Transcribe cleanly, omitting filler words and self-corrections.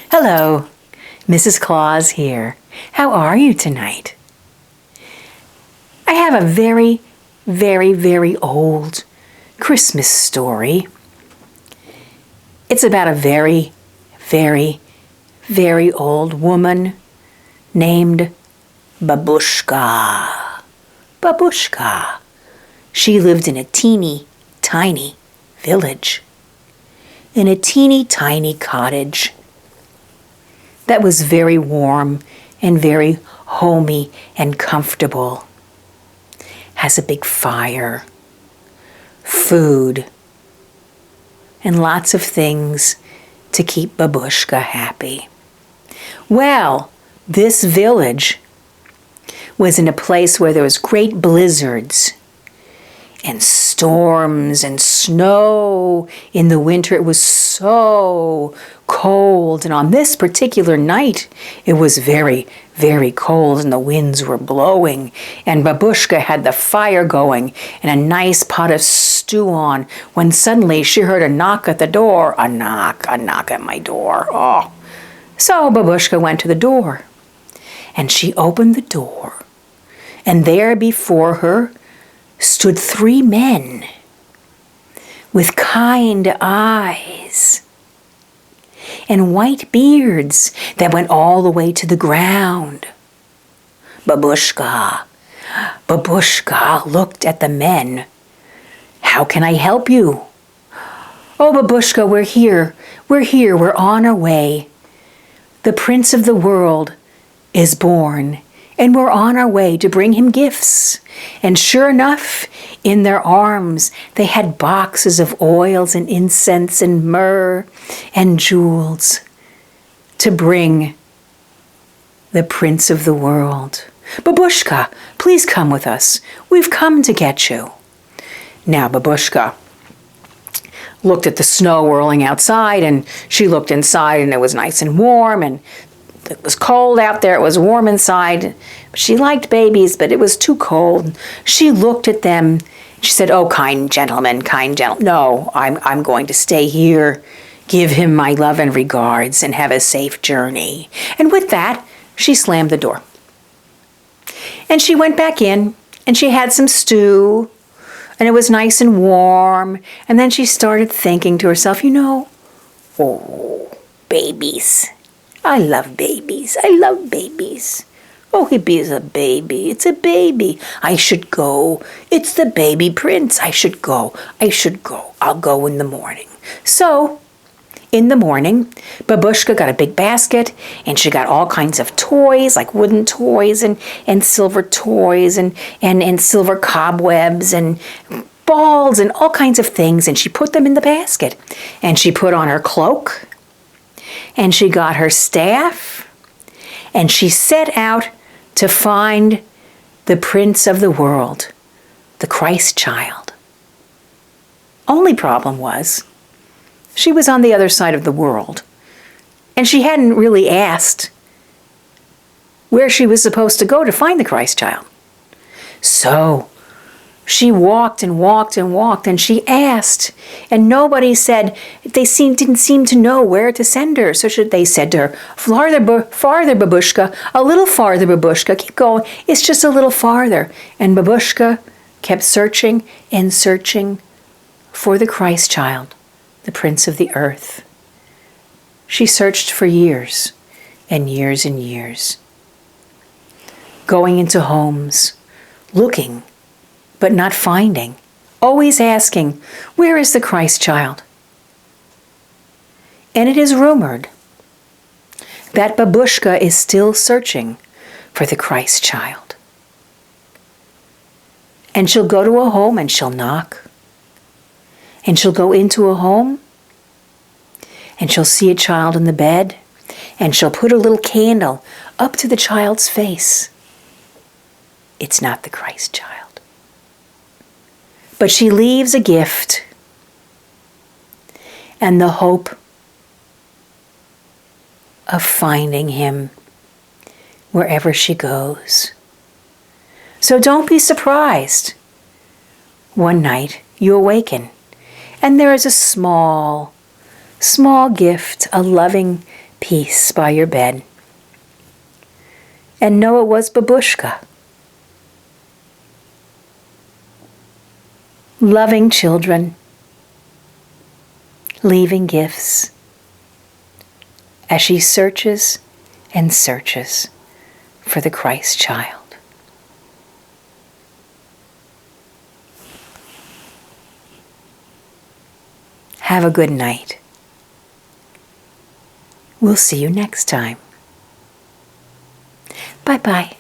Hello, Mrs. Claus here. How are you tonight? I have a very, very, very old Christmas story. It's about a very, very, very old woman named Babouska. Babouska. She lived in a teeny, tiny village, in a teeny, tiny cottage that was very warm and very homey and comfortable. Has a big fire, food, and lots of things to keep Babouska happy. Well, this village was in a place where there was great blizzards and storms and snow in the winter. It was so cold, and on this particular night it was very, very cold, and the winds were blowing, and Babouska had the fire going and a nice pot of stew on, when suddenly she heard a knock at the door. A knock at my door. Oh. So Babouska went to the door, and she opened the door, and there before her stood 3 men with kind eyes and white beards that went all the way to the ground. Babouska looked at the men. "How can I help you?" "Oh, Babouska, we're here, we're on our way. The Prince of the World is born, and we're on our way to bring him gifts." And sure enough, in their arms they had boxes of oils and incense and myrrh and jewels to bring the Prince of the World. "Babouska, please come with us. We've come to get you." Now Babouska looked at the snow whirling outside, and she looked inside, and it was nice and warm, and it was cold out there, it was warm inside. She liked babies, but it was too cold. She looked at them. She said, "Oh, kind gentlemen, no, I'm going to stay here. Give him my love and regards, and have a safe journey." And with that, she slammed the door. And she went back in, and she had some stew, and it was nice and warm. And then she started thinking to herself, oh, babies. I love babies. Oh, he is a baby. It's a baby. I should go. It's the baby prince. I should go. I'll go in the morning. So, in the morning, Babouska got a big basket, and she got all kinds of toys, like wooden toys and silver toys and silver cobwebs and balls and all kinds of things, and she put them in the basket. And she put on her cloak, and she got her staff, and she set out to find the Prince of the World, the Christ child. Only problem was, she was on the other side of the world, and she hadn't really asked where she was supposed to go to find the Christ child. So she walked and walked and walked, and she asked, and nobody said, didn't seem to know where to send her. So they said to her, farther, Babouska, a little farther, Babouska, keep going, it's just a little farther. And Babouska kept searching and searching for the Christ child, the Prince of the Earth. She searched for years and years and years, going into homes, looking, but not finding, always asking, where is the Christ child? And it is rumored that Babouska is still searching for the Christ child. And she'll go to a home and she'll knock. And she'll go into a home and she'll see a child in the bed, and she'll put a little candle up to the child's face. It's not the Christ child. But she leaves a gift and the hope of finding him wherever she goes. So don't be surprised. One night you awaken, and there is a small gift, a loving piece by your bed. And know it was Babouska. Loving children, leaving gifts, as she searches and searches for the Christ child. Have a good night. We'll see you next time. Bye-bye.